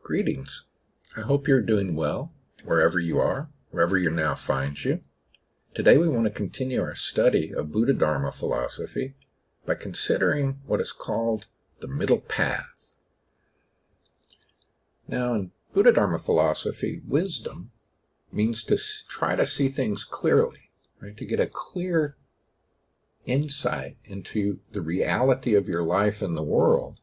Greetings. I hope you're doing well, wherever you are, wherever your now finds you. Today we want to continue our study of Buddhadharma philosophy by considering what is called the middle path. Now, in Buddhadharma philosophy, wisdom means to try to see things clearly, right? To get a clear insight into the reality of your life and the world,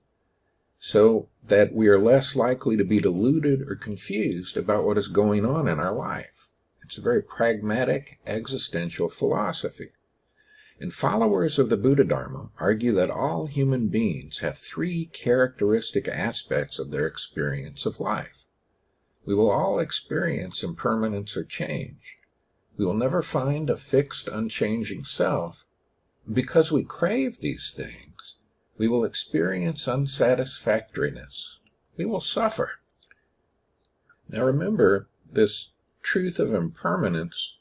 so that we are less likely to be deluded or confused about what is going on in our life. It's a very pragmatic, existential philosophy. And followers of the Buddhadharma argue that all human beings have three characteristic aspects of their experience of life. We will all experience impermanence or change. We will never find a fixed, unchanging self. Because we crave these things, we will experience unsatisfactoriness. We will suffer. Now remember, this truth of impermanence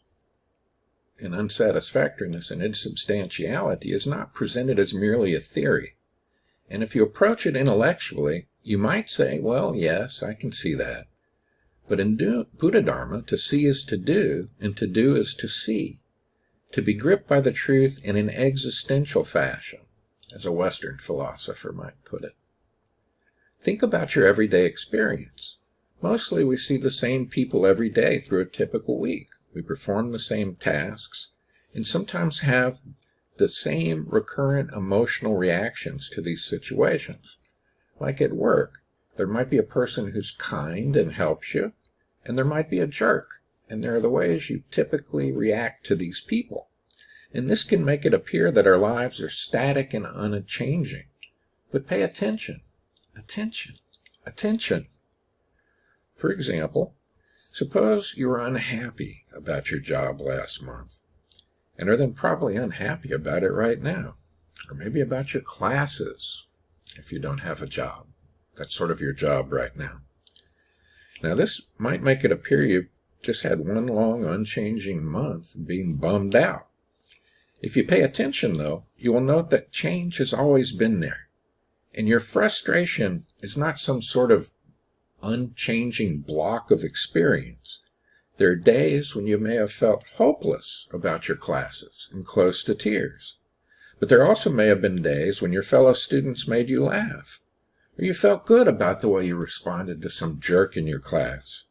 and unsatisfactoriness and insubstantiality is not presented as merely a theory. And if you approach it intellectually, you might say, well, yes, I can see that. But in Buddhadharma, to see is to do, and to do is to see. To be gripped by the truth in an existential fashion, as a Western philosopher might put it. Think about your everyday experience. Mostly we see the same people every day through a typical week. We perform the same tasks, and sometimes have the same recurrent emotional reactions to these situations. Like at work, there might be a person who's kind and helps you, and there might be a jerk, and there are the ways you typically react to these people. And this can make it appear that our lives are static and unchanging. But pay attention. Attention. Attention. For example, suppose you were unhappy about your job last month, and are then probably unhappy about it right now. Or maybe about your classes, if you don't have a job. That's sort of your job right now. Now this might make it appear you've just had one long unchanging month being bummed out. If you pay attention, though, you will note that change has always been there. And your frustration is not some sort of unchanging block of experience. There are days when you may have felt hopeless about your classes and close to tears. But there also may have been days when your fellow students made you laugh, or you felt good about the way you responded to some jerk in your class.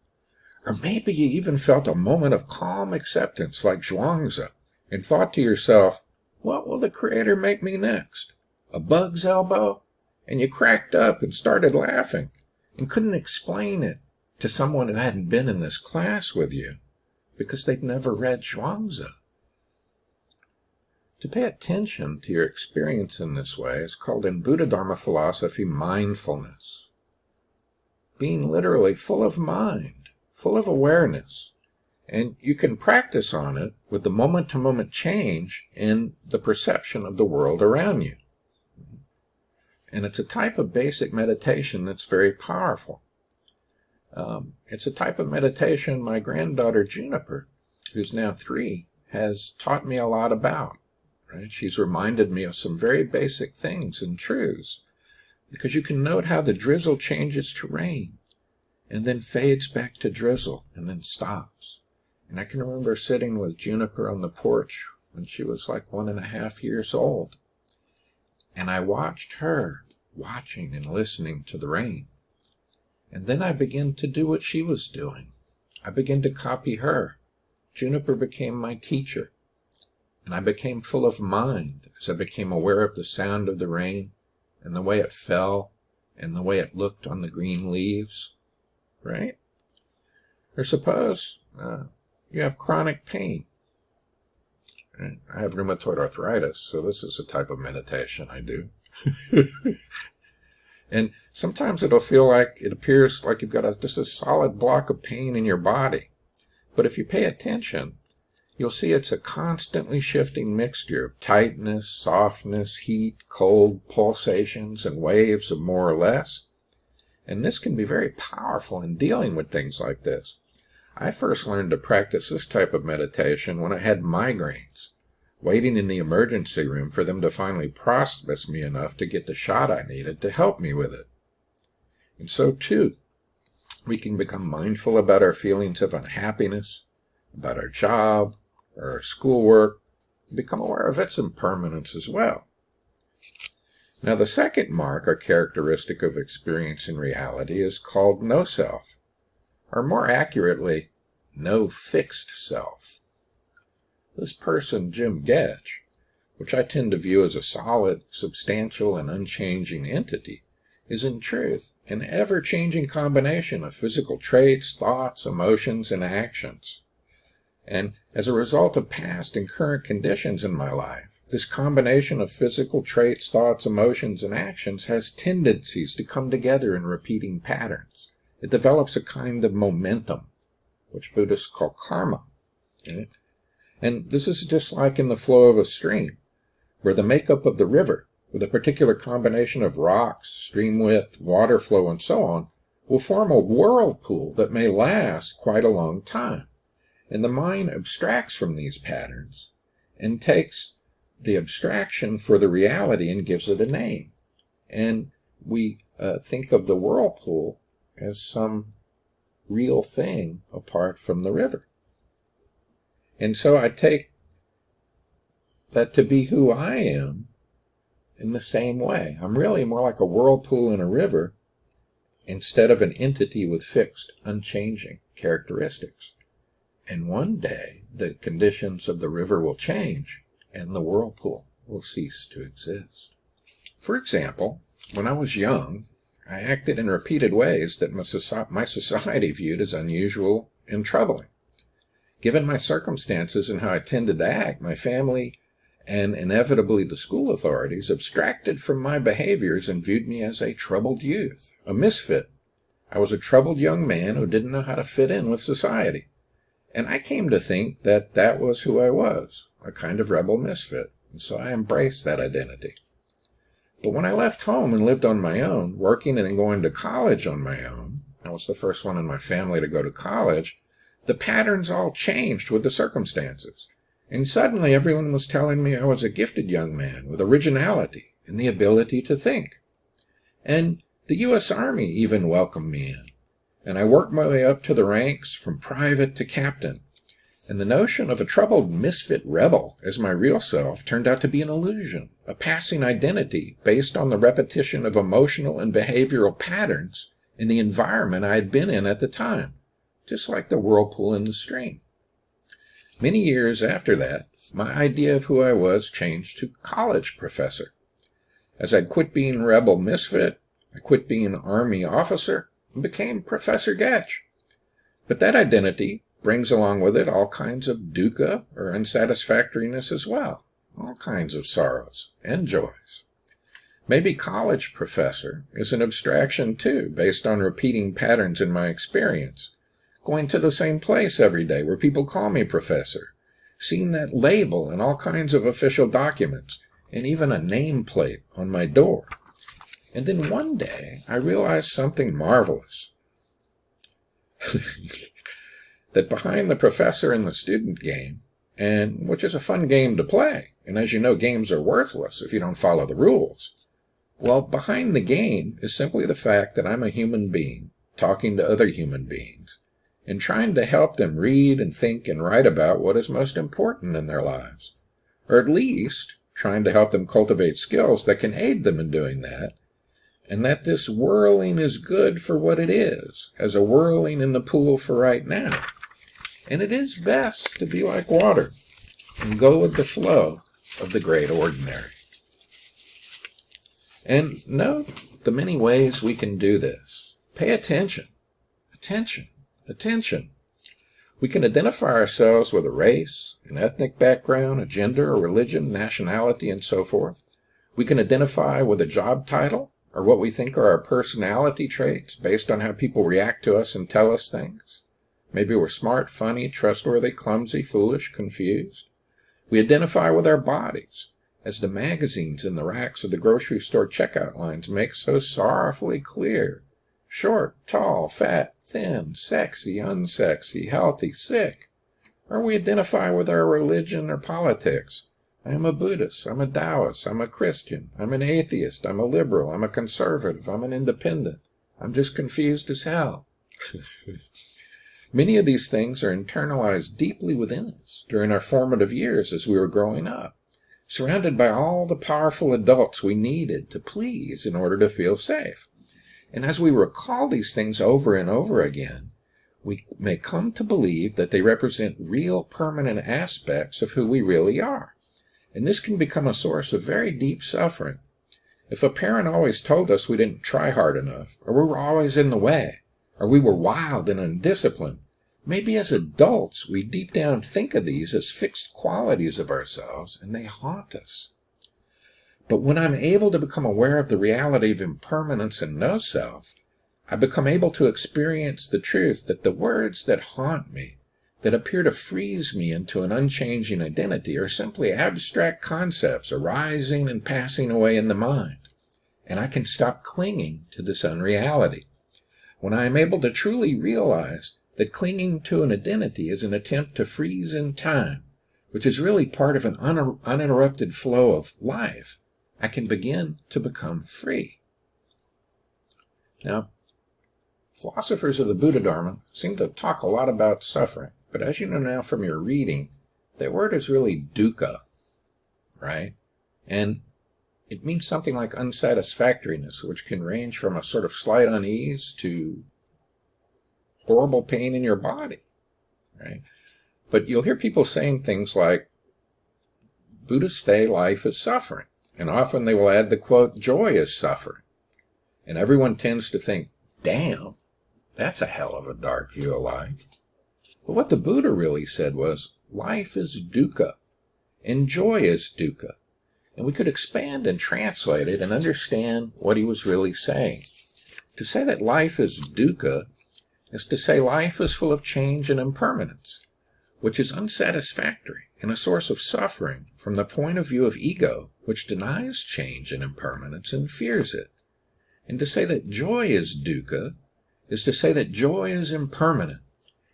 Or maybe you even felt a moment of calm acceptance like Zhuangzi, and thought to yourself, what will the Creator make me next? A bug's elbow? And you cracked up and started laughing, and couldn't explain it to someone who hadn't been in this class with you, because they'd never read Zhuangzi. To pay attention to your experience in this way is called in Buddhadharma philosophy mindfulness. Being literally full of mind, full of awareness. And you can practice on it with the moment-to-moment change in the perception of the world around you. And it's a type of basic meditation that's very powerful. It's a type of meditation my granddaughter Juniper, who's now 3, has taught me a lot about. Right? She's reminded me of some very basic things and truths, because you can note how the drizzle changes to rain, and then fades back to drizzle, and then stops. And I can remember sitting with Juniper on the porch when she was like 1.5 years old. And I watched her, watching and listening to the rain. And then I began to do what she was doing. I began to copy her. Juniper became my teacher. And I became full of mind as I became aware of the sound of the rain and the way it fell and the way it looked on the green leaves. Right? Or suppose you have chronic pain. And I have rheumatoid arthritis, so this is a type of meditation I do. And sometimes it'll feel like it appears like you've got just a solid block of pain in your body. But if you pay attention, you'll see it's a constantly shifting mixture of tightness, softness, heat, cold, pulsations, and waves of more or less. And this can be very powerful in dealing with things like this. I first learned to practice this type of meditation when I had migraines, waiting in the emergency room for them to finally process me enough to get the shot I needed to help me with it. And so, too, We can become mindful about our feelings of unhappiness, about our job, or our schoolwork, become aware of its impermanence as well. Now, the second mark or characteristic of experience in reality is called no self, or more accurately, no fixed self. This person, Jim Getch, which I tend to view as a solid, substantial, and unchanging entity, is in truth an ever-changing combination of physical traits, thoughts, emotions, and actions. And as a result of past and current conditions in my life, this combination of physical traits, thoughts, emotions, and actions has tendencies to come together in repeating patterns. It develops a kind of momentum, which Buddhists call karma. Okay? And this is just like in the flow of a stream, where the makeup of the river, with a particular combination of rocks, stream width, water flow, and so on, will form a whirlpool that may last quite a long time. And the mind abstracts from these patterns and takes the abstraction for the reality and gives it a name. And we think of the whirlpool as some real thing apart from the river. And so I take that to be who I am in the same way. I'm really more like a whirlpool in a river instead of an entity with fixed, unchanging characteristics. And one day, the conditions of the river will change, and the whirlpool will cease to exist. For example, when I was young, I acted in repeated ways that my society viewed as unusual and troubling. Given my circumstances and how I tended to act, my family and inevitably the school authorities abstracted from my behaviors and viewed me as a troubled youth, a misfit. I was a troubled young man who didn't know how to fit in with society. And I came to think that that was who I was, a kind of rebel misfit, and so I embraced that identity. But when I left home and lived on my own, working and then going to college on my own, I was the first one in my family to go to college, the patterns all changed with the circumstances. And suddenly everyone was telling me I was a gifted young man with originality and the ability to think. And the U.S. Army even welcomed me in. And I worked my way up to the ranks from private to captain. And the notion of a troubled misfit rebel as my real self turned out to be an illusion, a passing identity based on the repetition of emotional and behavioral patterns in the environment I had been in at the time, just like the whirlpool in the stream. Many years after that, my idea of who I was changed to college professor. As I quit being rebel misfit, I quit being an Army officer, and became Professor Getch. But that identity brings along with it all kinds of dukkha, or unsatisfactoriness as well, all kinds of sorrows and joys. Maybe college professor is an abstraction too, based on repeating patterns in my experience, going to the same place every day where people call me professor, seeing that label in all kinds of official documents, and even a nameplate on my door. And then one day, I realized something marvelous. That behind the professor and the student game, and which is a fun game to play, and as you know, games are worthless if you don't follow the rules. Well, behind the game is simply the fact that I'm a human being, talking to other human beings, and trying to help them read and think and write about what is most important in their lives, or at least trying to help them cultivate skills that can aid them in doing that, and that this whirling is good for what it is, as a whirling in the pool for right now. And it is best to be like water and go with the flow of the great ordinary. And note the many ways we can do this. Pay attention, attention, attention. We can identify ourselves with a race, an ethnic background, a gender, a religion, nationality, and so forth. We can identify with a job title, or what we think are our personality traits based on how people react to us and tell us things. Maybe we're smart, funny, trustworthy, clumsy, foolish, confused. We identify with our bodies, as the magazines in the racks of the grocery store checkout lines make so sorrowfully clear. Short, tall, fat, thin, sexy, unsexy, healthy, sick. Or we identify with our religion or politics. I am a Buddhist, I'm a Taoist, I'm a Christian, I'm an atheist, I'm a liberal, I'm a conservative, I'm an independent. I'm just confused as hell. Many of these things are internalized deeply within us during our formative years as we were growing up, surrounded by all the powerful adults we needed to please in order to feel safe. And as we recall these things over and over again, we may come to believe that they represent real permanent aspects of who we really are. And this can become a source of very deep suffering. If a parent always told us we didn't try hard enough, or we were always in the way, or we were wild and undisciplined, maybe as adults we deep down think of these as fixed qualities of ourselves, and they haunt us. But when I'm able to become aware of the reality of impermanence and no self, I become able to experience the truth that the words that haunt me, that appear to freeze me into an unchanging identity, are simply abstract concepts arising and passing away in the mind, and I can stop clinging to this unreality. When I am able to truly realize that clinging to an identity is an attempt to freeze in time, which is really part of an uninterrupted flow of life, I can begin to become free. Now, philosophers of the Buddhadharma seem to talk a lot about suffering, but as you know now from your reading, that word is really dukkha, right? And it means something like unsatisfactoriness, which can range from a sort of slight unease to horrible pain in your body, right? But you'll hear people saying things like, Buddhists say life is suffering, and often they will add the quote, joy is suffering. And everyone tends to think, damn, that's a hell of a dark view of life. But what the Buddha really said was, life is dukkha, and joy is dukkha. And we could expand and translate it and understand what he was really saying. To say that life is dukkha is to say life is full of change and impermanence, which is unsatisfactory and a source of suffering from the point of view of ego, which denies change and impermanence and fears it. And to say that joy is dukkha is to say that joy is impermanent,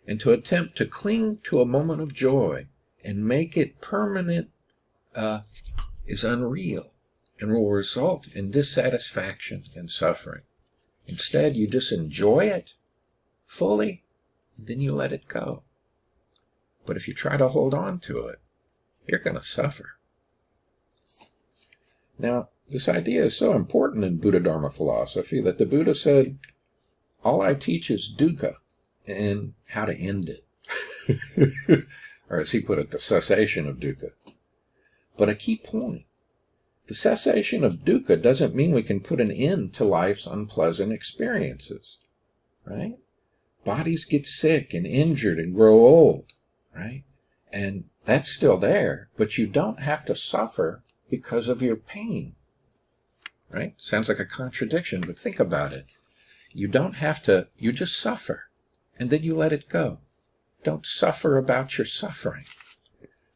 and to attempt to cling to a moment of joy and make it permanent is unreal and will result in dissatisfaction and suffering. Instead, you just enjoy it fully, and then you let it go. But if you try to hold on to it, you're going to suffer. Now, this idea is so important in Buddhadharma philosophy that the Buddha said, all I teach is dukkha and how to end it. Or as he put it, the cessation of dukkha. But a key point, the cessation of dukkha doesn't mean we can put an end to life's unpleasant experiences, right? Bodies get sick and injured and grow old, right? And that's still there, but you don't have to suffer because of your pain, right? Sounds like a contradiction, but think about it. You don't have to, you just suffer, and then you let it go. Don't suffer about your suffering.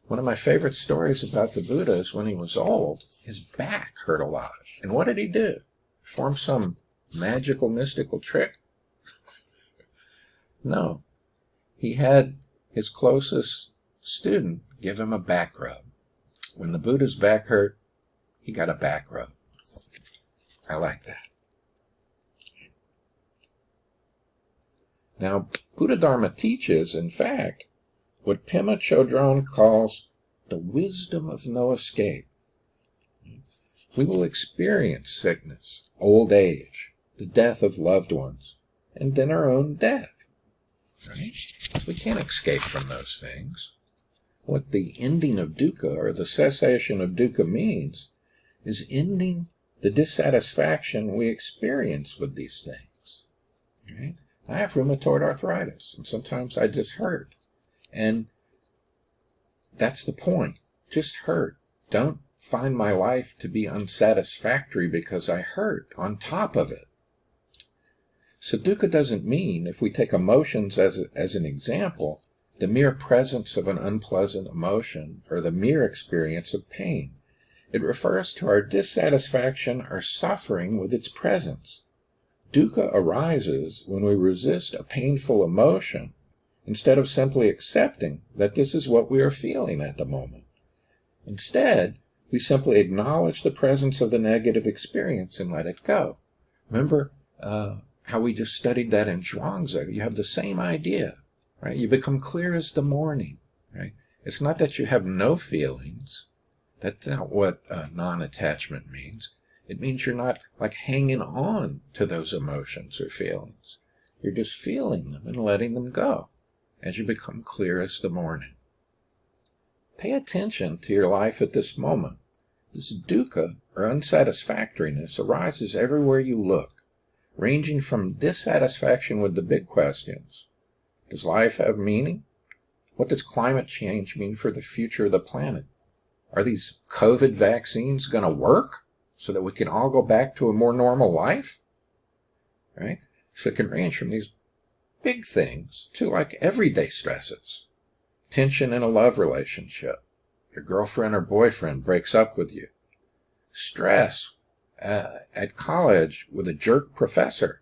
One of my favorite stories about the Buddha is when he was old, his back hurt a lot. And what did he do? Perform some magical, mystical trick? No. He had his closest student give him a back rub. When the Buddha's back hurt, he got a back rub. I like that. Now, Buddhadharma teaches, in fact, what Pema Chodron calls the wisdom of no escape. We will experience sickness, old age, the death of loved ones, and then our own death. Right? We can't escape from those things. What the ending of dukkha, or the cessation of dukkha, means is ending the dissatisfaction we experience with these things. Right? I have rheumatoid arthritis, and sometimes I just hurt. And that's the point. Just hurt. Don't find my life to be unsatisfactory because I hurt on top of it. So dukkha doesn't mean, if we take emotions as an example, the mere presence of an unpleasant emotion or the mere experience of pain. It refers to our dissatisfaction or suffering with its presence. Dukkha arises when we resist a painful emotion instead of simply accepting that this is what we are feeling at the moment. Instead, we simply acknowledge the presence of the negative experience and let it go. Remember how we just studied that in Zhuangzi. You have the same idea, right? You become clear as the morning, right? It's not that you have no feelings. That's not what non-attachment means. It means you're not like hanging on to those emotions or feelings. You're just feeling them and letting them go as you become clear as the morning. Pay attention to your life at this moment. This dukkha, or unsatisfactoriness, arises everywhere you look, ranging from dissatisfaction with the big questions. Does life have meaning? What does climate change mean for the future of the planet? Are these COVID vaccines going to work so that we can all go back to a more normal life? Right? So it can range from these big things to like everyday stresses. Tension in a love relationship. Your girlfriend or boyfriend breaks up with you. Stress at college with a jerk professor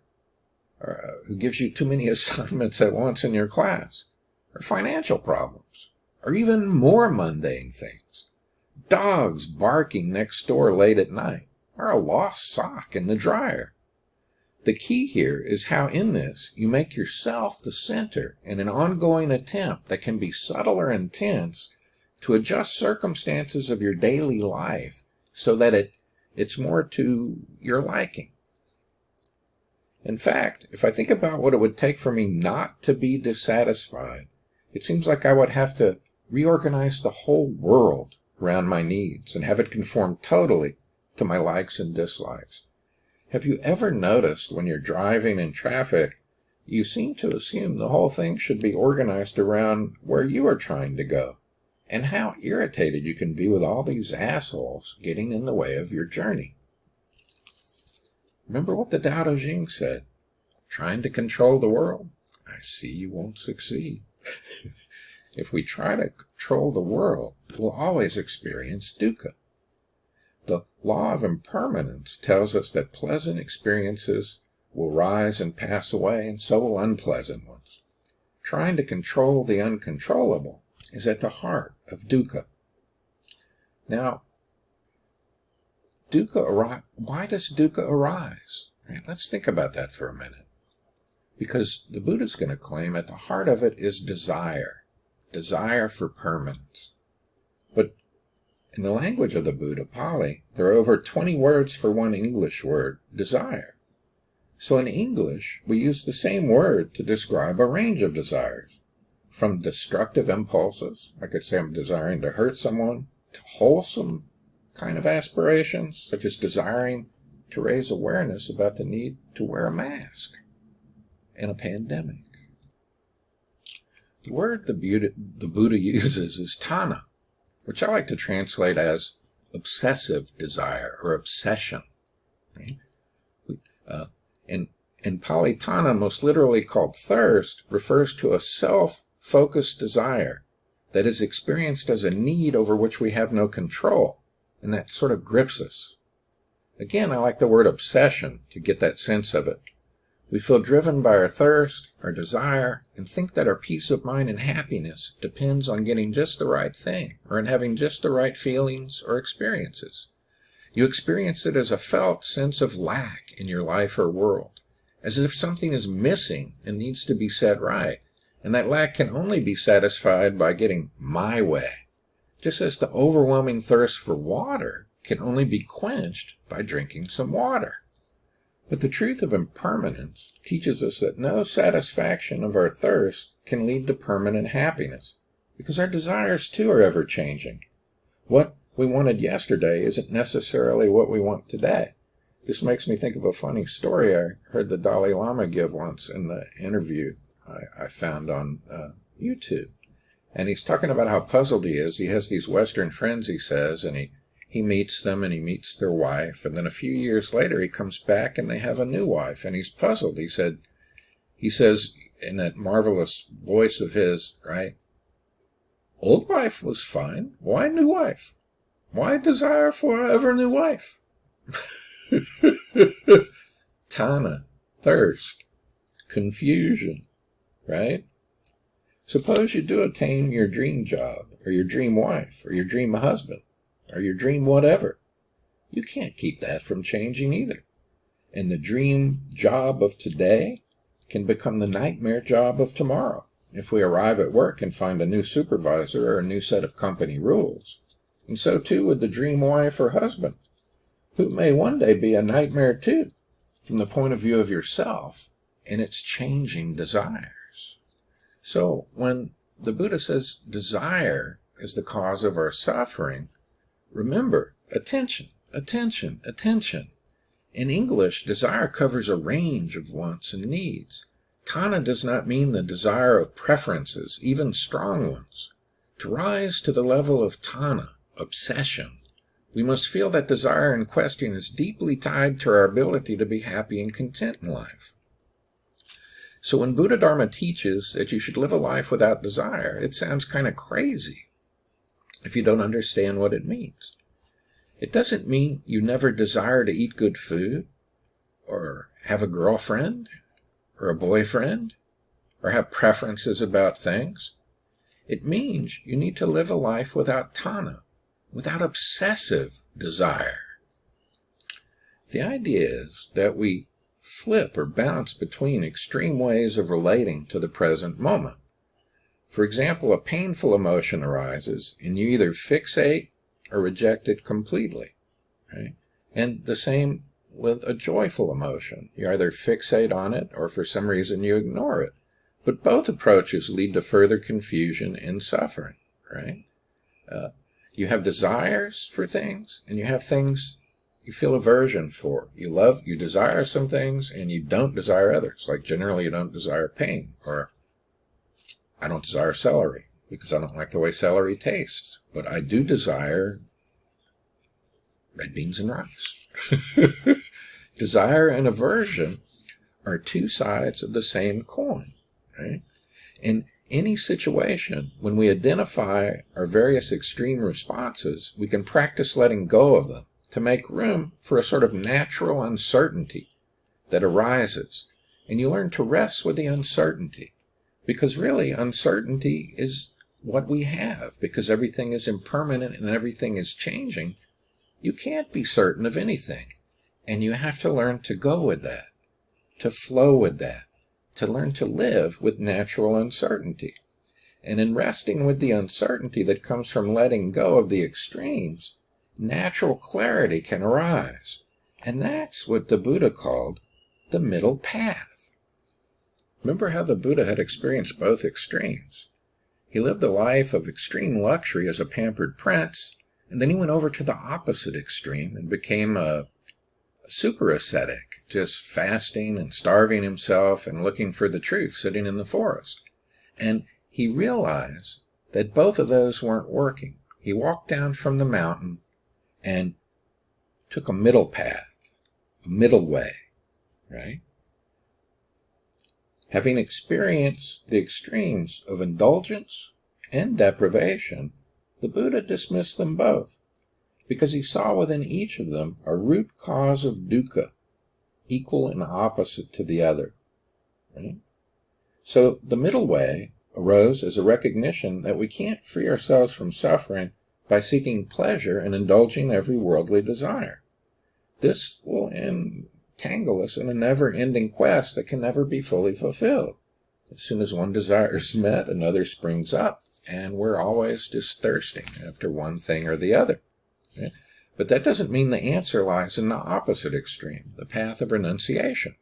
who gives you too many assignments at once in your class. Or financial problems. Or even more mundane things. Dogs barking next door late at night. Or a lost sock in the dryer. The key here is how in this you make yourself the center in an ongoing attempt that can be subtle or intense to adjust circumstances of your daily life so that it's more to your liking. In fact, if I think about what it would take for me not to be dissatisfied, it seems like I would have to reorganize the whole world around my needs and have it conform totally to my likes and dislikes. Have you ever noticed when you're driving in traffic, you seem to assume the whole thing should be organized around where you are trying to go, and how irritated you can be with all these assholes getting in the way of your journey? Remember what the Tao Te Ching said, trying to control the world? I see you won't succeed. If we try to control the world, we'll always experience dukkha. The law of impermanence tells us that pleasant experiences will rise and pass away, and so will unpleasant ones. Trying to control the uncontrollable is at the heart of dukkha. Now, why does dukkha arise? Right, let's think about that for a minute. Because the Buddha's going to claim at the heart of it is desire for permanence. But in the language of the Buddha, Pali, there are over 20 words for one English word, desire. So in English, we use the same word to describe a range of desires, from destructive impulses, I could say I'm desiring to hurt someone, to wholesome kind of aspirations, such as desiring to raise awareness about the need to wear a mask in a pandemic. The word the Buddha uses is tanha, which I like to translate as obsessive desire or obsession. Right? In Pali, tanha, most literally called thirst, refers to a self-focused desire that is experienced as a need over which we have no control, and that sort of grips us. Again, I like the word obsession to get that sense of it. We feel driven by our thirst, our desire, and think that our peace of mind and happiness depends on getting just the right thing, or in having just the right feelings or experiences. You experience it as a felt sense of lack in your life or world, as if something is missing and needs to be set right, and that lack can only be satisfied by getting my way, just as the overwhelming thirst for water can only be quenched by drinking some water. But the truth of impermanence teaches us that no satisfaction of our thirst can lead to permanent happiness, because our desires too are ever changing. What we wanted yesterday isn't necessarily what we want today. This makes me think of a funny story I heard the Dalai Lama give once in the interview I found on YouTube. And he's talking about how puzzled he is. He has these Western friends, he says, and he meets them and he meets their wife, and then a few years later he comes back and they have a new wife, and he's puzzled. He says in that marvelous voice of his, right, old wife was fine, why new wife? Why desire for ever new wife? Tanha, thirst, confusion, right? Suppose you do attain your dream job, or your dream wife, or your dream husband, or your dream whatever. You can't keep that from changing either. And the dream job of today can become the nightmare job of tomorrow if we arrive at work and find a new supervisor or a new set of company rules. And so too with the dream wife or husband, who may one day be a nightmare too, from the point of view of yourself and its changing desires. So when the Buddha says desire is the cause of our suffering, remember, attention, attention, attention. In English, desire covers a range of wants and needs. Tanha does not mean the desire of preferences, even strong ones. To rise to the level of tanha, obsession, we must feel that desire in question is deeply tied to our ability to be happy and content in life. So when Buddhadharma teaches that you should live a life without desire, it sounds kind of crazy if you don't understand what it means. It doesn't mean you never desire to eat good food, or have a girlfriend, or a boyfriend, or have preferences about things. It means you need to live a life without tanha, without obsessive desire. The idea is that we flip or bounce between extreme ways of relating to the present moment. For example, a painful emotion arises, and you either fixate or reject it completely, right? And the same with a joyful emotion. You either fixate on it or for some reason you ignore it. But both approaches lead to further confusion and suffering, right? You have desires for things, and you have things you feel aversion for. You desire some things, and you don't desire others. Like generally you don't desire pain, or I don't desire celery because I don't like the way celery tastes. But I do desire red beans and rice. Desire and aversion are two sides of the same coin, right? In any situation, when we identify our various extreme responses, we can practice letting go of them to make room for a sort of natural uncertainty that arises. And you learn to rest with the uncertainty, because really uncertainty is what we have, because everything is impermanent and everything is changing. You can't be certain of anything, and you have to learn to go with that, to flow with that, to learn to live with natural uncertainty. And in resting with the uncertainty that comes from letting go of the extremes, natural clarity can arise. And that's what the Buddha called the middle path. Remember how the Buddha had experienced both extremes. He lived a life of extreme luxury as a pampered prince, and then he went over to the opposite extreme and became a super ascetic, just fasting and starving himself and looking for the truth, sitting in the forest. And he realized that both of those weren't working. He walked down from the mountain and took a middle path, a middle way, right? Having experienced the extremes of indulgence and deprivation, the Buddha dismissed them both, because he saw within each of them a root cause of dukkha, equal and opposite to the other. Right? So the middle way arose as a recognition that we can't free ourselves from suffering by seeking pleasure and indulging every worldly desire. This will entangle us in a never-ending quest that can never be fully fulfilled. As soon as one desire is met, another springs up, and we're always just thirsting after one thing or the other. Okay? But that doesn't mean the answer lies in the opposite extreme, the path of renunciation.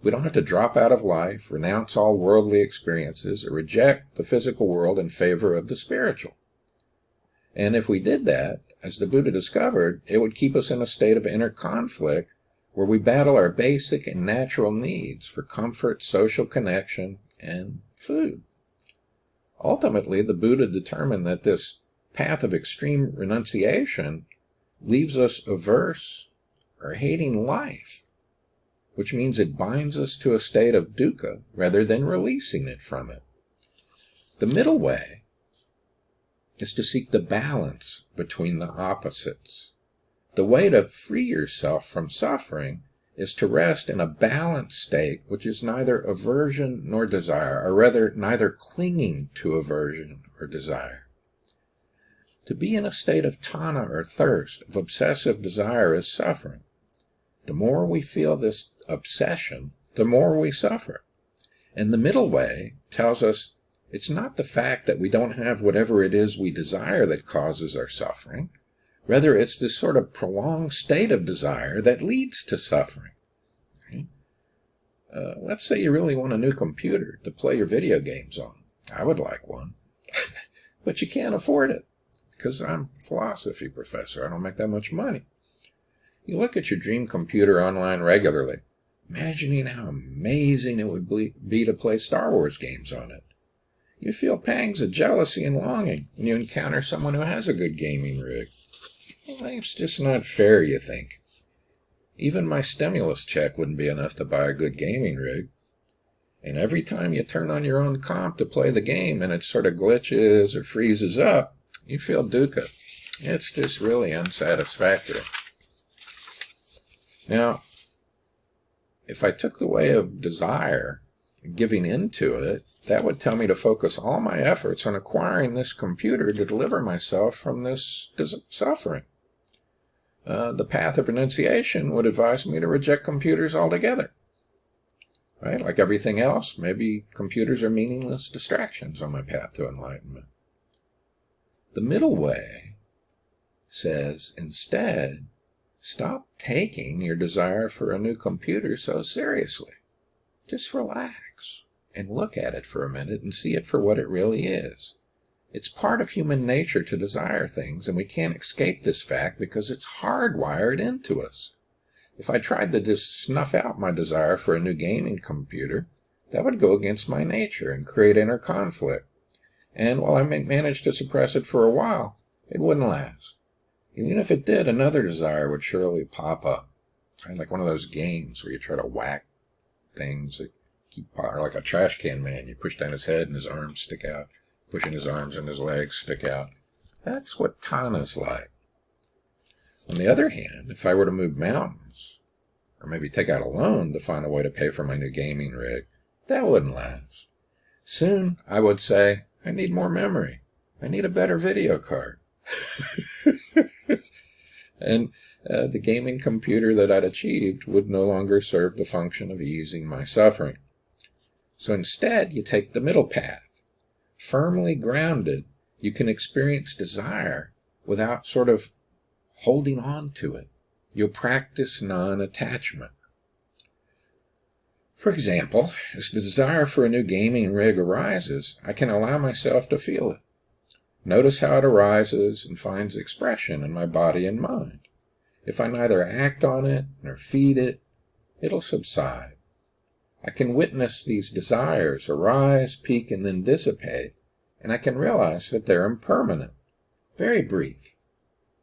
We don't have to drop out of life, renounce all worldly experiences, or reject the physical world in favor of the spiritual. And if we did that, as the Buddha discovered, it would keep us in a state of inner conflict where we battle our basic and natural needs for comfort, social connection, and food. Ultimately, the Buddha determined that this path of extreme renunciation leaves us averse or hating life, which means it binds us to a state of dukkha rather than releasing it from it. The middle way is to seek the balance between the opposites. The way to free yourself from suffering is to rest in a balanced state, which is neither aversion nor desire, or rather neither clinging to aversion or desire. To be in a state of tanha or thirst, of obsessive desire, is suffering. The more we feel this obsession, the more we suffer. And the middle way tells us it's not the fact that we don't have whatever it is we desire that causes our suffering. Rather, it's this sort of prolonged state of desire that leads to suffering. Okay? Let's say you really want a new computer to play your video games on. I would like one. But you can't afford it because I'm a philosophy professor. I don't make that much money. You look at your dream computer online regularly, imagining how amazing it would be to play Star Wars games on it. You feel pangs of jealousy and longing when you encounter someone who has a good gaming rig. Life's just not fair, you think. Even my stimulus check wouldn't be enough to buy a good gaming rig. And every time you turn on your own comp to play the game and it sort of glitches or freezes up, you feel dukkha. It's just really unsatisfactory. Now, if I took the way of desire and giving into it, that would tell me to focus all my efforts on acquiring this computer to deliver myself from this suffering. The path of renunciation would advise me to reject computers altogether. Right? Like everything else, maybe computers are meaningless distractions on my path to enlightenment. The middle way says, instead, stop taking your desire for a new computer so seriously. Just relax and look at it for a minute and see it for what it really is. It's part of human nature to desire things, and we can't escape this fact because it's hardwired into us. If I tried to just snuff out my desire for a new gaming computer, that would go against my nature and create inner conflict. And while I may manage to suppress it for a while, it wouldn't last. Even if it did, another desire would surely pop up. Right? Like one of those games where you try to whack things that keep, or like a trash can man. You push down his head and his arms stick out. Pushing his arms and his legs stick out. That's what Tana's like. On the other hand, if I were to move mountains, or maybe take out a loan to find a way to pay for my new gaming rig, that wouldn't last. Soon, I would say, I need more memory. I need a better video card. And the gaming computer that I'd achieved would no longer serve the function of easing my suffering. So instead, you take the middle path. Firmly grounded, you can experience desire without sort of holding on to it. You'll practice non-attachment. For example, as the desire for a new gaming rig arises, I can allow myself to feel it. Notice how it arises and finds expression in my body and mind. If I neither act on it nor feed it, it'll subside. I can witness these desires arise, peak, and then dissipate, and I can realize that they're impermanent, very brief.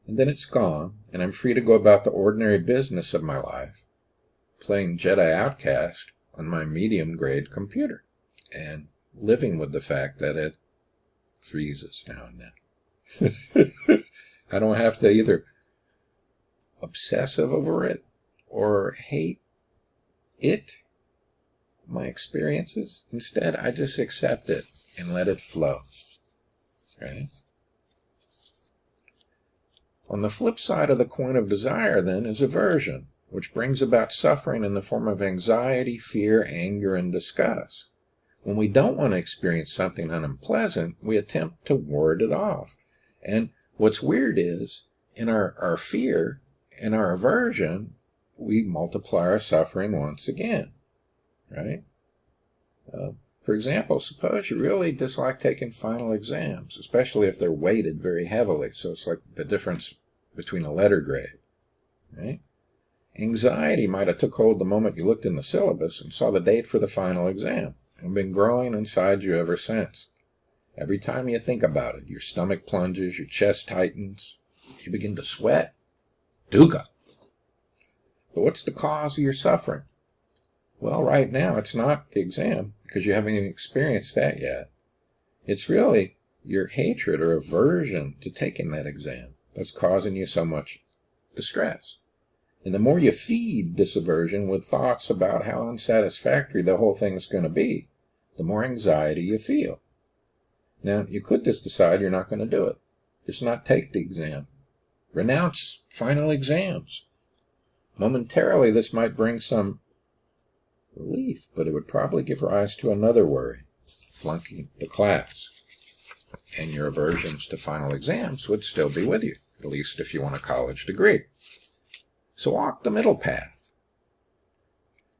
And then it's gone, and I'm free to go about the ordinary business of my life, playing Jedi Outcast on my medium-grade computer, and living with the fact that it freezes now and then. I don't have to either obsessive over it or hate it, my experiences. Instead, I just accept it and let it flow. Right? On the flip side of the coin of desire, then, is aversion, which brings about suffering in the form of anxiety, fear, anger, and disgust. When we don't want to experience something unpleasant, we attempt to ward it off. And what's weird is, in our fear and our aversion, we multiply our suffering once again. Right? For example, suppose you really dislike taking final exams, especially if they're weighted very heavily. So it's like the difference between a letter grade. Right? Anxiety might have took hold the moment you looked in the syllabus and saw the date for the final exam, and been growing inside you ever since. Every time you think about it, your stomach plunges, your chest tightens, you begin to sweat. Dukkha. But what's the cause of your suffering? Well, right now, it's not the exam, because you haven't even experienced that yet. It's really your hatred or aversion to taking that exam that's causing you so much distress. And the more you feed this aversion with thoughts about how unsatisfactory the whole thing is going to be, the more anxiety you feel. Now, you could just decide you're not going to do it. Just not take the exam. Renounce final exams. Momentarily, this might bring some relief, but it would probably give rise to another worry, flunking the class. And your aversions to final exams would still be with you, at least if you want a college degree. So walk the middle path.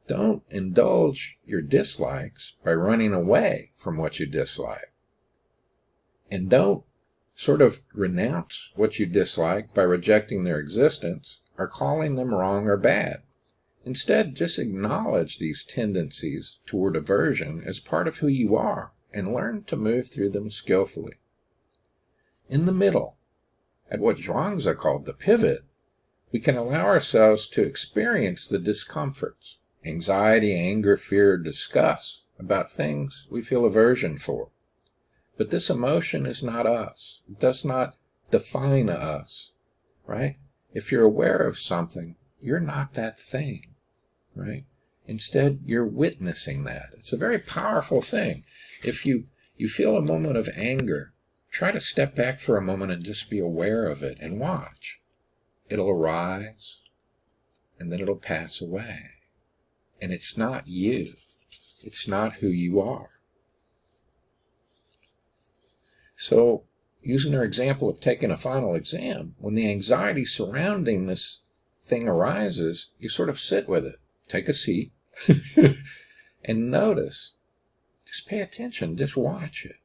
Don't indulge your dislikes by running away from what you dislike. And don't sort of renounce what you dislike by rejecting their existence or calling them wrong or bad. Instead, just acknowledge these tendencies toward aversion as part of who you are and learn to move through them skillfully. In the middle, at what Zhuangzi called the pivot, we can allow ourselves to experience the discomforts, anxiety, anger, fear, disgust about things we feel aversion for. But this emotion is not us. It does not define us, right? If you're aware of something, you're not that thing, right? Instead, you're witnessing that. It's a very powerful thing. If you feel a moment of anger, try to step back for a moment and just be aware of it and watch. It'll arise, and then it'll pass away. And it's not you. It's not who you are. So, using our example of taking a final exam, when the anxiety surrounding this thing arises, you sort of sit with it. Take a seat and notice. Just pay attention. Just watch it.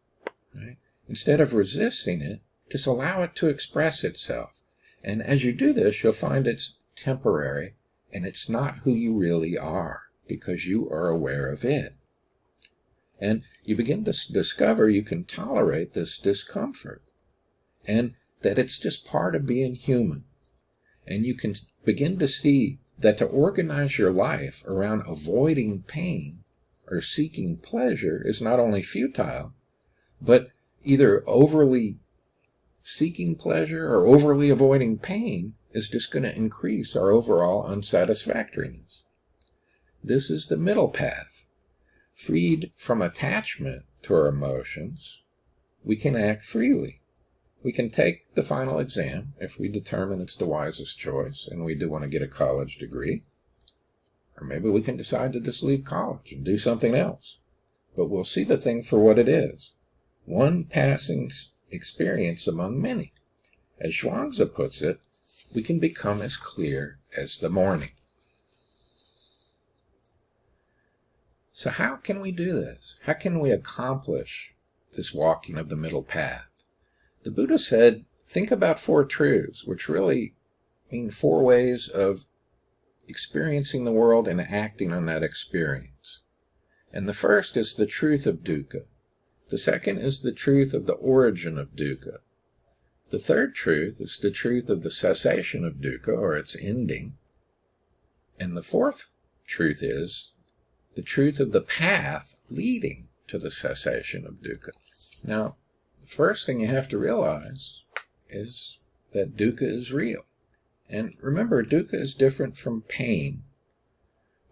Right? Instead of resisting it, just allow it to express itself. And as you do this, you'll find it's temporary and it's not who you really are because you are aware of it. And you begin to discover you can tolerate this discomfort and that it's just part of being human. And you can begin to see that to organize your life around avoiding pain or seeking pleasure is not only futile, but either overly seeking pleasure or overly avoiding pain is just going to increase our overall unsatisfactoriness. This is the middle path. Freed from attachment to our emotions, we can act freely. We can take the final exam if we determine it's the wisest choice and we do want to get a college degree. Or maybe we can decide to just leave college and do something else. But we'll see the thing for what it is. One passing experience among many. As Zhuangzi puts it, we can become as clear as the morning. So how can we do this? How can we accomplish this walking of the middle path? The Buddha said, think about 4 truths, which really mean 4 ways of experiencing the world and acting on that experience. And the first is the truth of dukkha. The second is the truth of the origin of dukkha. The third truth is the truth of the cessation of dukkha, or its ending. And the fourth truth is the truth of the path leading to the cessation of dukkha. Now, the first thing you have to realize is that dukkha is real. And remember, dukkha is different from pain.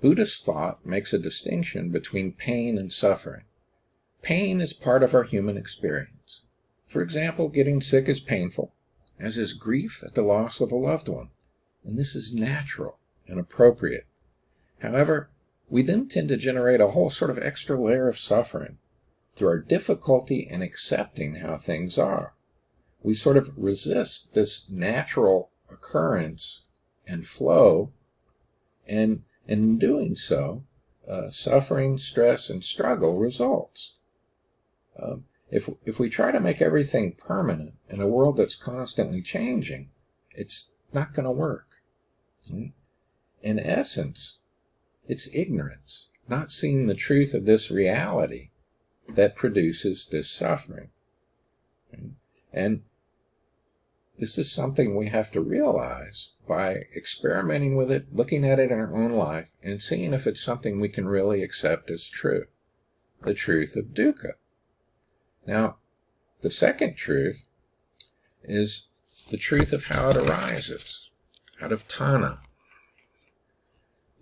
Buddhist thought makes a distinction between pain and suffering. Pain is part of our human experience. For example, getting sick is painful, as is grief at the loss of a loved one. And this is natural and appropriate. However, we then tend to generate a whole sort of extra layer of suffering through our difficulty in accepting how things are. We sort of resist this natural occurrence and flow, and in doing so, suffering, stress, and struggle results. If we try to make everything permanent in a world that's constantly changing, it's not going to work. In essence, it's ignorance, not seeing the truth of this reality that produces this suffering. And this is something we have to realize by experimenting with it, looking at it in our own life, and seeing if it's something we can really accept as true. The truth of dukkha. Now, the second truth is the truth of how it arises, out of tanha.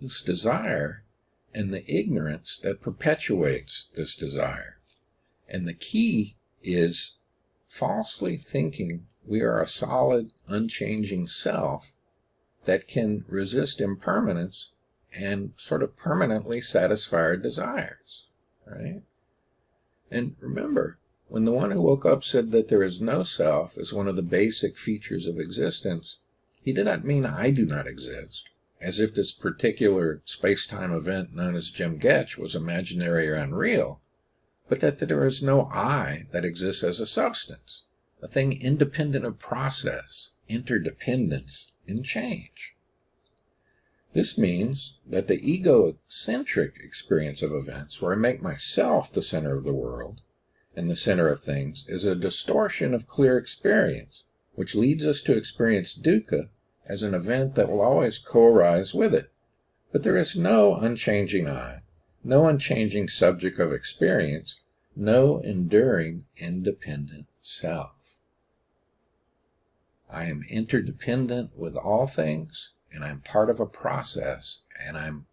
This desire and the ignorance that perpetuates this desire. And the key is falsely thinking we are a solid, unchanging self that can resist impermanence and sort of permanently satisfy our desires, right? And remember, when the one who woke up said that there is no self as one of the basic features of existence, he did not mean I do not exist, as if this particular space-time event known as Jim Getch was imaginary or unreal, but that there is no I that exists as a substance, a thing independent of process, interdependence, and change. This means that the egocentric experience of events, where I make myself the center of the world and the center of things, is a distortion of clear experience, which leads us to experience dukkha as an event that will always co-arise with it. But there is no unchanging I, no unchanging subject of experience, no enduring independent self. I am interdependent with all things, and I'm part of a process, and I'm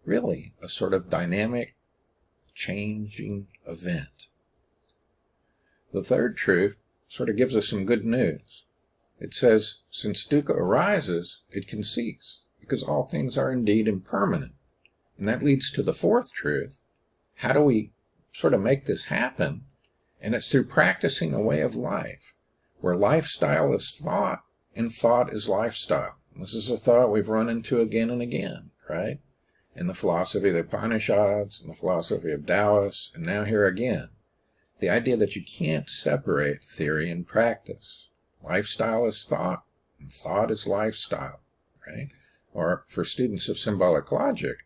really a sort of dynamic, changing event. The third truth sort of gives us some good news. It says, since dukkha arises, it can cease, because all things are indeed impermanent. And that leads to the fourth truth. How do we sort of make this happen? And it's through practicing a way of life, where lifestyle is thought and thought is lifestyle. This is a thought we've run into again and again, right? In the philosophy of the Upanishads, in the philosophy of Taoists, and now here again. The idea that you can't separate theory and practice. Lifestyle is thought, and thought is lifestyle, right? Or for students of symbolic logic,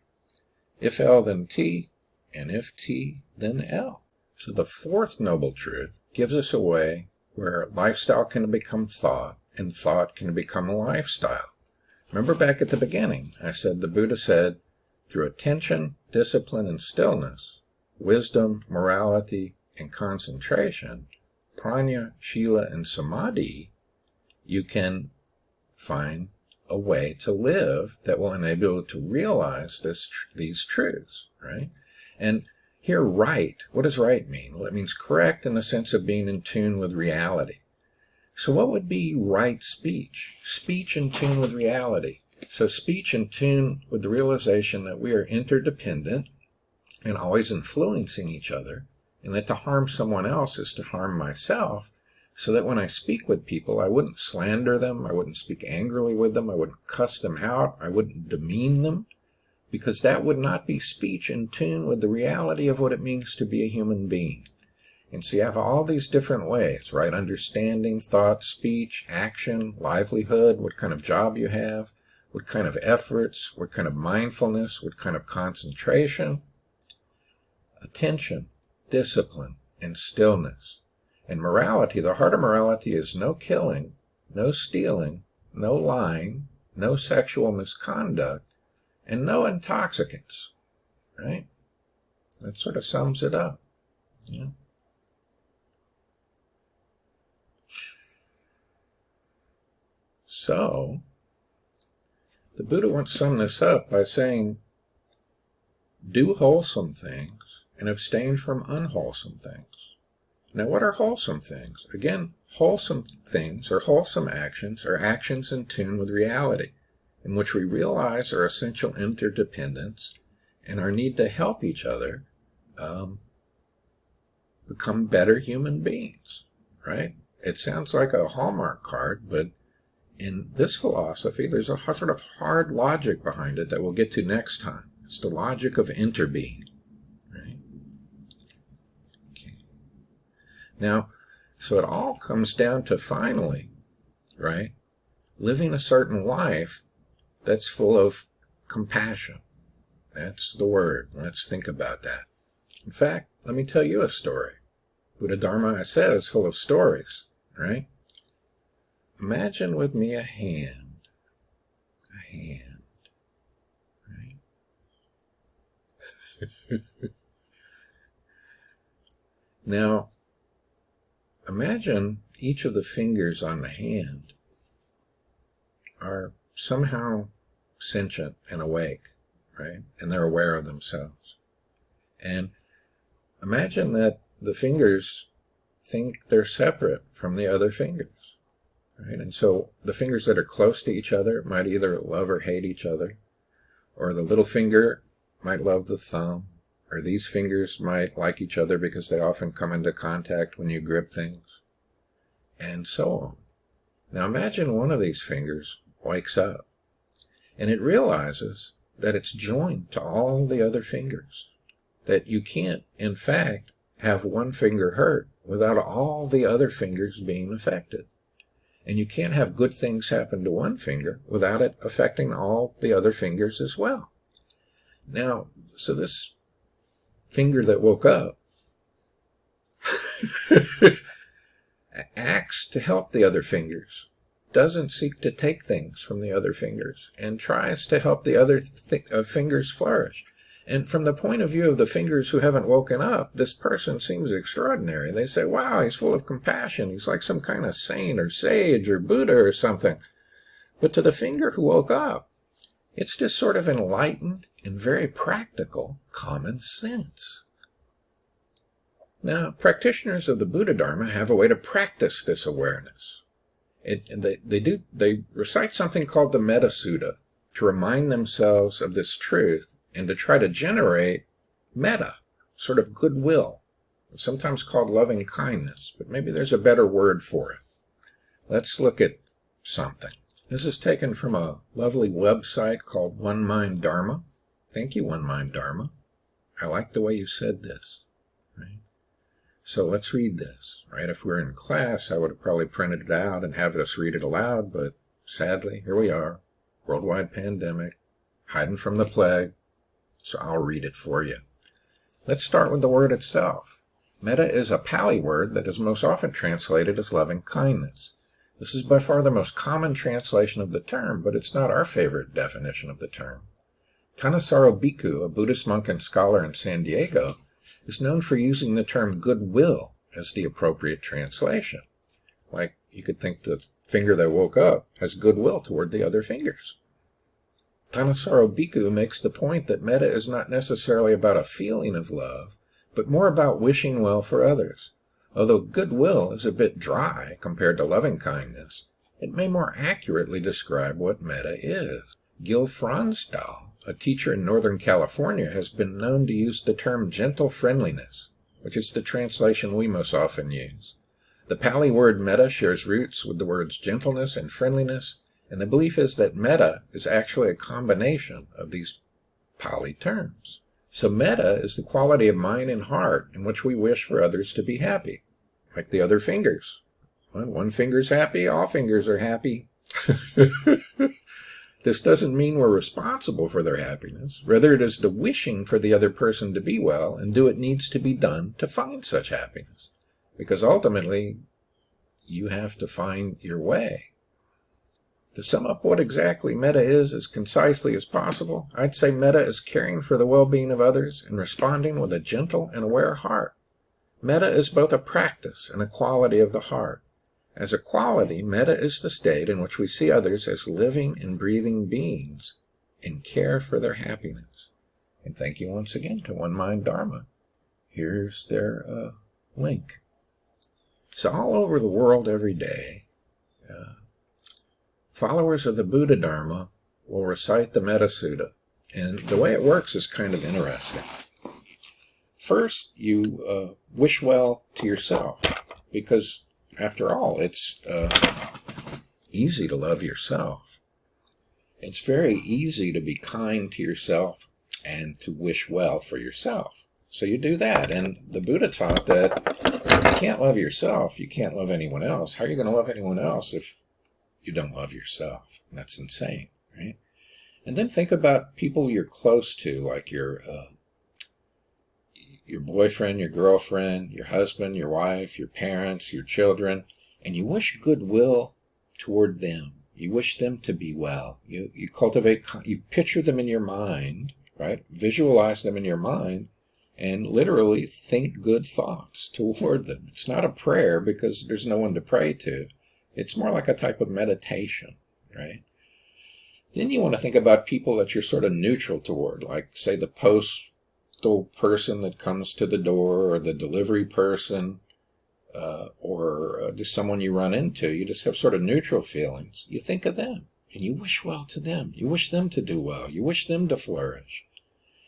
if L then T, and if T then L. So the fourth noble truth gives us a way where lifestyle can become thought, and thought can become a lifestyle. Remember back at the beginning, I said the Buddha said, through attention, discipline, and stillness, wisdom, morality, and concentration, prajna, shila, and samadhi, you can find a way to live that will enable you to realize these truths, right? And here, right, what does right mean? Well, it means correct in the sense of being in tune with reality. So what would be right speech? Speech in tune with reality. So speech in tune with the realization that we are interdependent and always influencing each other, and that to harm someone else is to harm myself, so that when I speak with people, I wouldn't slander them, I wouldn't speak angrily with them, I wouldn't cuss them out, I wouldn't demean them, because that would not be speech in tune with the reality of what it means to be a human being. And so you have all these different ways, right? Understanding, thought, speech, action, livelihood, what kind of job you have, what kind of efforts, what kind of mindfulness, what kind of concentration, attention, discipline, and stillness. And morality, the heart of morality is no killing, no stealing, no lying, no sexual misconduct, and no intoxicants, right? That sort of sums it up. Yeah. So, the Buddha wants to sum this up by saying, do wholesome things and abstain from unwholesome things. Now, what are wholesome things? Again, wholesome things or wholesome actions are actions in tune with reality, in which we realize our essential interdependence and our need to help each other become better human beings, right? It sounds like a Hallmark card, but in this philosophy, there's a sort of hard logic behind it that we'll get to next time. It's the logic of interbeing, right? Okay. Now, so it all comes down to finally, right, living a certain life that's full of compassion. That's the word. Let's think about that. In fact, let me tell you a story. Buddhadharma, I said, is full of stories, right? Imagine with me a hand, right? Now, imagine each of the fingers on the hand are somehow sentient and awake, right? And they're aware of themselves. And imagine that the fingers think they're separate from the other fingers, right? And so the fingers that are close to each other might either love or hate each other, or the little finger might love the thumb, or these fingers might like each other because they often come into contact when you grip things, and so on. Now imagine one of these fingers wakes up, and it realizes that it's joined to all the other fingers, that you can't, in fact, have one finger hurt without all the other fingers being affected. And you can't have good things happen to one finger without it affecting all the other fingers as well. Now, so this finger that woke up acts to help the other fingers, doesn't seek to take things from the other fingers, and tries to help the other fingers flourish. And from the point of view of the fingers who haven't woken up, this person seems extraordinary. They say, wow, he's full of compassion. He's like some kind of saint or sage or Buddha or something. But to the finger who woke up, it's just sort of enlightened and very practical common sense. Now, practitioners of the Buddhadharma have a way to practice this awareness. They recite something called the Metta Sutta to remind themselves of this truth and to try to generate metta, sort of goodwill. It's sometimes called loving kindness, but maybe there's a better word for it. Let's look at something. This is taken from a lovely website called One Mind Dharma. Thank you, One Mind Dharma. I like the way you said this. Right? So let's read this. Right? If we were in class, I would have probably printed it out and have us read it aloud, but sadly, here we are, worldwide pandemic, hiding from the plague. So I'll read it for you. Let's start with the word itself. Metta is a Pali word that is most often translated as loving kindness. This is by far the most common translation of the term, but it's not our favorite definition of the term. Thanissaro Bhikkhu, a Buddhist monk and scholar in San Diego, is known for using the term goodwill as the appropriate translation. Like, you could think the finger that woke up has goodwill toward the other fingers. Thanissaro Bhikkhu makes the point that metta is not necessarily about a feeling of love, but more about wishing well for others. Although goodwill is a bit dry compared to loving kindness, it may more accurately describe what metta is. Gil Fronsdal, a teacher in Northern California, has been known to use the term gentle friendliness, which is the translation we most often use. The Pali word metta shares roots with the words gentleness and friendliness, and the belief is that metta is actually a combination of these Pali terms. So metta is the quality of mind and heart in which we wish for others to be happy, like the other fingers. When one finger's happy, all fingers are happy. This doesn't mean we're responsible for their happiness. Rather, it is the wishing for the other person to be well and do what needs to be done to find such happiness. Because ultimately, you have to find your way. To sum up what exactly metta is as concisely as possible, I'd say metta is caring for the well-being of others and responding with a gentle and aware heart. Metta is both a practice and a quality of the heart. As a quality, metta is the state in which we see others as living and breathing beings and care for their happiness. And thank you once again to One Mind Dharma. Here's their link. So all over the world every day, followers of the Buddhadharma will recite the Metta Sutta. And the way it works is kind of interesting. First, you wish well to yourself, because after all, it's easy to love yourself. It's very easy to be kind to yourself and to wish well for yourself. So you do that. And the Buddha taught that if you can't love yourself, you can't love anyone else. How are you going to love anyone else if you don't love yourself? That's insane, right? And then think about people you're close to, like your boyfriend, your girlfriend, your husband, your wife, your parents, your children, and you wish goodwill toward them. You wish them to be well. You cultivate, you picture them in your mind, right? Visualize them in your mind, and literally think good thoughts toward them. It's not a prayer because there's no one to pray to. It's more like a type of meditation, right? Then you want to think about people that you're sort of neutral toward, like, say, the postal person that comes to the door or the delivery person, or just someone you run into, you just have sort of neutral feelings. You think of them, and you wish well to them. You wish them to do well. You wish them to flourish.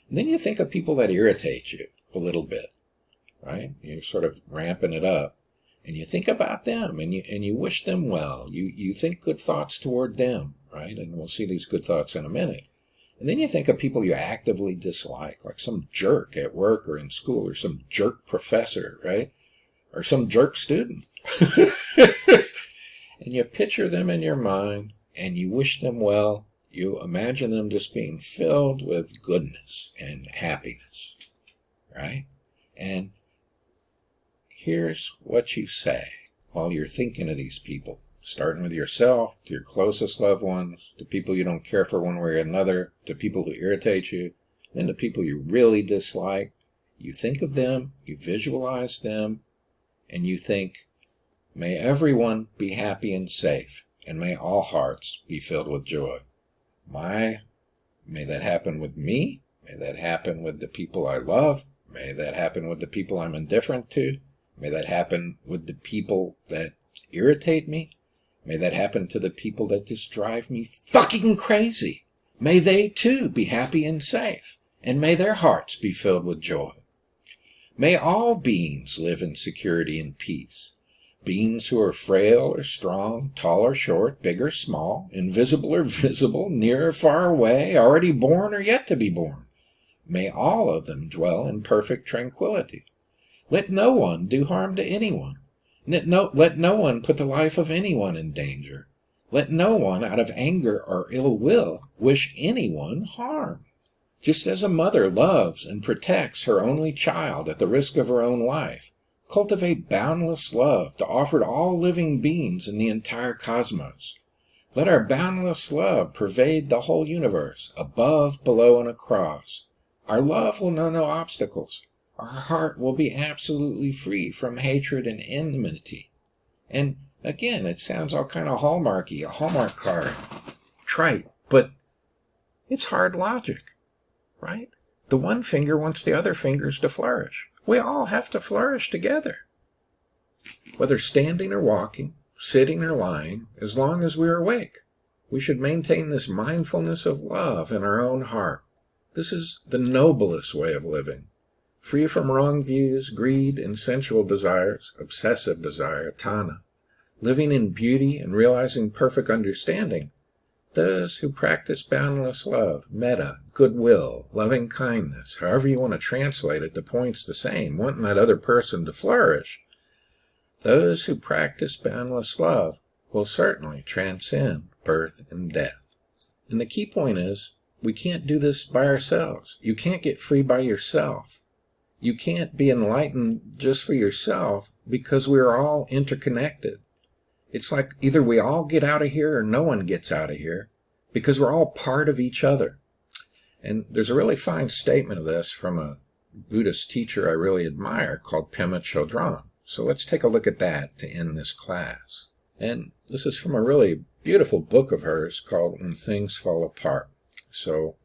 And then you think of people that irritate you a little bit, right? You're sort of ramping it up. And you think about them, and you wish them well. You think good thoughts toward them, right? And we'll see these good thoughts in a minute. And then you think of people you actively dislike, like some jerk at work or in school, or some jerk professor, right? Or some jerk student. And you picture them in your mind, and you wish them well. You imagine them just being filled with goodness and happiness, right? And here's what you say while you're thinking of these people, starting with yourself, to your closest loved ones, to people you don't care for one way or another, to people who irritate you, then to people you really dislike. You think of them, you visualize them, and you think, may everyone be happy and safe, and may all hearts be filled with joy. May that happen with me. May that happen with the people I love. May that happen with the people I'm indifferent to. May that happen with the people that irritate me. May that happen to the people that just drive me fucking crazy. May they too be happy and safe, and may their hearts be filled with joy. May all beings live in security and peace. Beings who are frail or strong, tall or short, big or small, invisible or visible, near or far away, already born or yet to be born. May all of them dwell in perfect tranquility. Let no one do harm to anyone. Let no one put the life of anyone in danger. Let no one, out of anger or ill will, wish anyone harm. Just as a mother loves and protects her only child at the risk of her own life, cultivate boundless love to offer to all living beings in the entire cosmos. Let our boundless love pervade the whole universe, above, below, and across. Our love will know no obstacles. Our heart will be absolutely free from hatred and enmity. And again, it sounds all kind of Hallmarky, a Hallmark card. Trite, but it's hard logic, right? The one finger wants the other fingers to flourish. We all have to flourish together. Whether standing or walking, sitting or lying, as long as we are awake, we should maintain this mindfulness of love in our own heart. This is the noblest way of living. Free from wrong views, greed, and sensual desires, obsessive desire, tanha. Living in beauty and realizing perfect understanding. Those who practice boundless love, metta, goodwill, loving kindness, however you want to translate it, the point's the same, wanting that other person to flourish. Those who practice boundless love will certainly transcend birth and death. And the key point is, we can't do this by ourselves. You can't get free by yourself. You can't be enlightened just for yourself, because we are all interconnected. It's like either we all get out of here or no one gets out of here, because we're all part of each other. And there's a really fine statement of this from a Buddhist teacher I really admire called Pema Chodron. So let's take a look at that to end this class. And this is from a really beautiful book of hers called When Things Fall Apart. So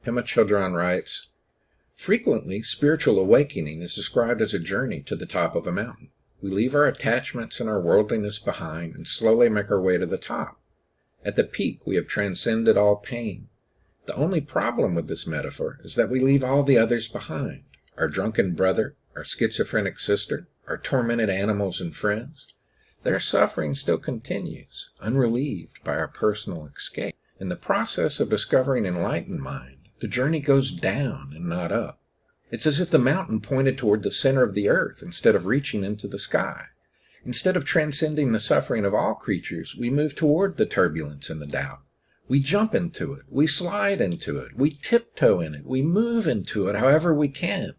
Pema Chodron writes, frequently, spiritual awakening is described as a journey to the top of a mountain. We leave our attachments and our worldliness behind and slowly make our way to the top. At the peak, we have transcended all pain. The only problem with this metaphor is that we leave all the others behind. Our drunken brother, our schizophrenic sister, our tormented animals and friends. Their suffering still continues, unrelieved by our personal escape. In the process of discovering enlightened mind, the journey goes down and not up. It's as if the mountain pointed toward the center of the earth instead of reaching into the sky. Instead of transcending the suffering of all creatures, we move toward the turbulence and the doubt. We jump into it. We slide into it. We tiptoe in it. We move into it however we can.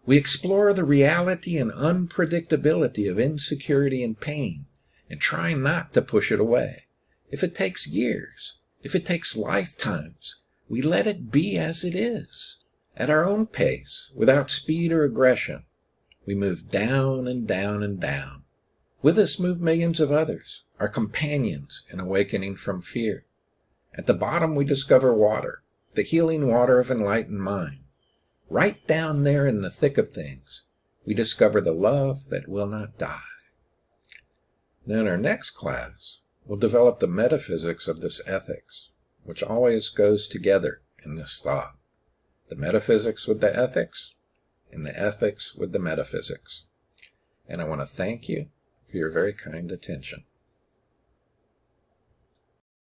We explore the reality and unpredictability of insecurity and pain, and try not to push it away. If it takes years, if it takes lifetimes, we let it be as it is. At our own pace, without speed or aggression, we move down and down and down. With us move millions of others, our companions in awakening from fear. At the bottom we discover water, the healing water of enlightened mind. Right down there in the thick of things, we discover the love that will not die. Now in our next class, we'll develop the metaphysics of this ethics, which always goes together in this thought. The metaphysics with the ethics, and the ethics with the metaphysics. And I want to thank you for your very kind attention.